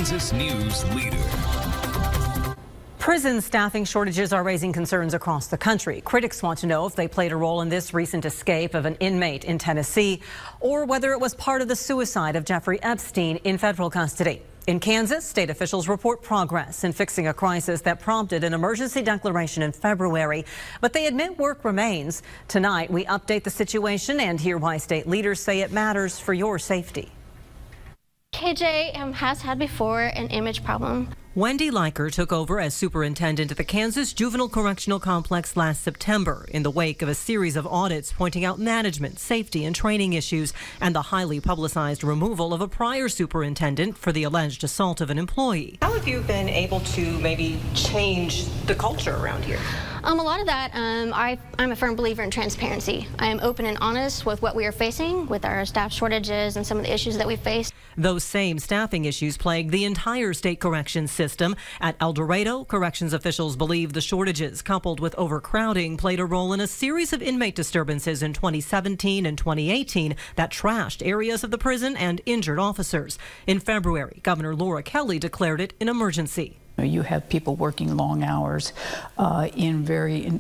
Kansas News Leader. Prison staffing shortages are raising concerns across the country. Critics want to know if they played a role in this recent escape of an inmate in Tennessee, or whether it was part of the suicide of Jeffrey Epstein in federal custody. In Kansas, state officials report progress in fixing a crisis that prompted an emergency declaration in February, but they admit work remains. Tonight, we update the situation and hear why state leaders say it matters for your safety. KJ has had before an image problem. Wendy Leiker took over as superintendent at the Kansas Juvenile Correctional Complex last September in the wake of a series of audits pointing out management, safety, and training issues and the highly publicized removal of a prior superintendent for the alleged assault of an employee. How have you been able to maybe change the culture around here? A lot of that, I'm a firm believer in transparency. I am open and honest with what we are facing with our staff shortages and some of the issues that we face. Those same staffing issues plague the entire state corrections system. At El Dorado, corrections officials believe the shortages, coupled with overcrowding, played a role in a series of inmate disturbances in 2017 and 2018 that trashed areas of the prison and injured officers. In February, Governor Laura Kelly declared it an emergency. You have people working long hours in very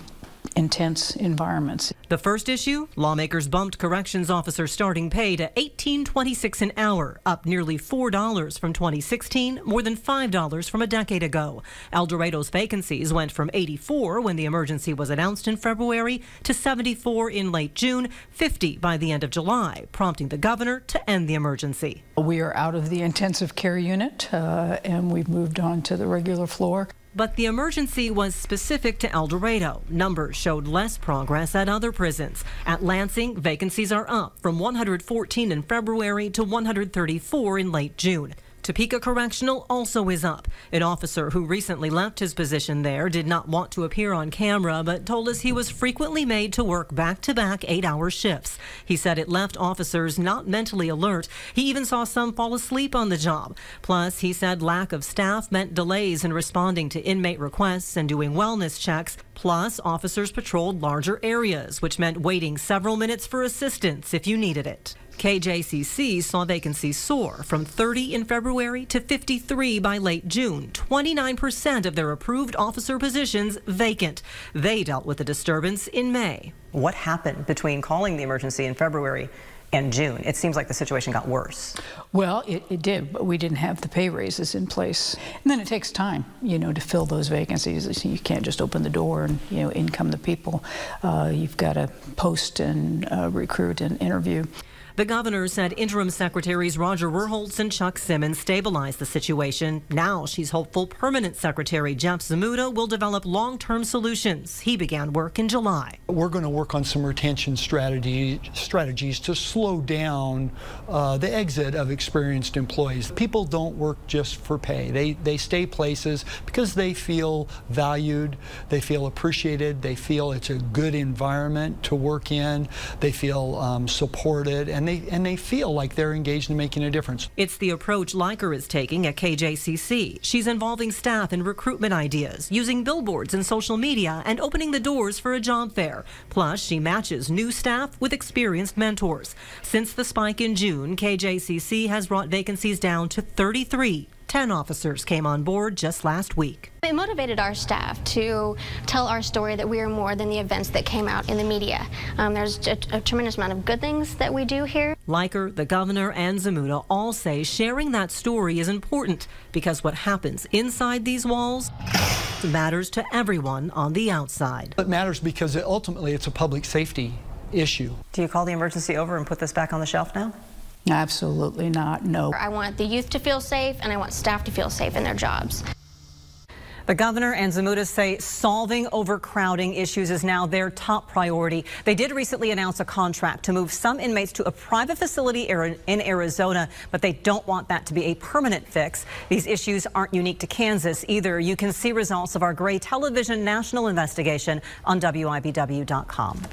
intense environments. The first issue, lawmakers bumped corrections officers' starting pay to $18.26 an hour, up nearly $4 from 2016, more than $5 from a decade ago. El Dorado's vacancies went from 84 when the emergency was announced in February to 74 in late June, 50 by the end of July, prompting the governor to end the emergency. We are out of the intensive care unit and we've moved on to the regular floor. But the emergency was specific to El Dorado. Numbers showed less progress at other prisons. At Lansing, vacancies are up from 114 in February to 134 in late June. Topeka Correctional also is up. An officer who recently left his position there did not want to appear on camera, but told us he was frequently made to work back-to-back 8-hour shifts. He said it left officers not mentally alert. He even saw some fall asleep on the job. Plus, he said lack of staff meant delays in responding to inmate requests and doing wellness checks. Plus, officers patrolled larger areas, which meant waiting several minutes for assistance if you needed it. KJCC saw vacancies soar from 30 in February to 53 by late June, 29% of their approved officer positions vacant. They dealt with the disturbance in May. What happened between calling the emergency in February and June? It seems like the situation got worse. Well, it did, but we didn't have the pay raises in place. And then it takes time, to fill those vacancies. You can't just open the door and, in come the people. You've got to post and recruit and interview. The governor said interim secretaries Roger Verholtz and Chuck Simmons stabilized the situation. Now she's hopeful permanent secretary Jeff Zmuda will develop long-term solutions. He began work in July. We're going to work on some retention strategies to slow down the exit of experienced employees. People don't work just for pay. They stay places because they feel valued, they feel appreciated, they feel it's a good environment to work in, they feel supported, and they feel like they're engaged in making a difference. It's the approach Leiker is taking at KJCC. She's involving staff in recruitment ideas, using billboards and social media, and opening the doors for a job fair. Plus, she matches new staff with experienced mentors. Since the spike in June, KJCC has brought vacancies down to 33. 10 officers came on board just last week. It motivated our staff to tell our story that we are more than the events that came out in the media. There's a tremendous amount of good things that we do here. Leiker, the governor, and Zmuda all say sharing that story is important because what happens inside these walls matters to everyone on the outside. It matters because ultimately it's a public safety issue. Do you call the emergency over and put this back on the shelf now? Absolutely not, no. I want the youth to feel safe, and I want staff to feel safe in their jobs. The governor and Zmuda say solving overcrowding issues is now their top priority. They did recently announce a contract to move some inmates to a private facility in Arizona, but they don't want that to be a permanent fix. These issues aren't unique to Kansas either. You can see results of our Gray Television national investigation on WIBW.com.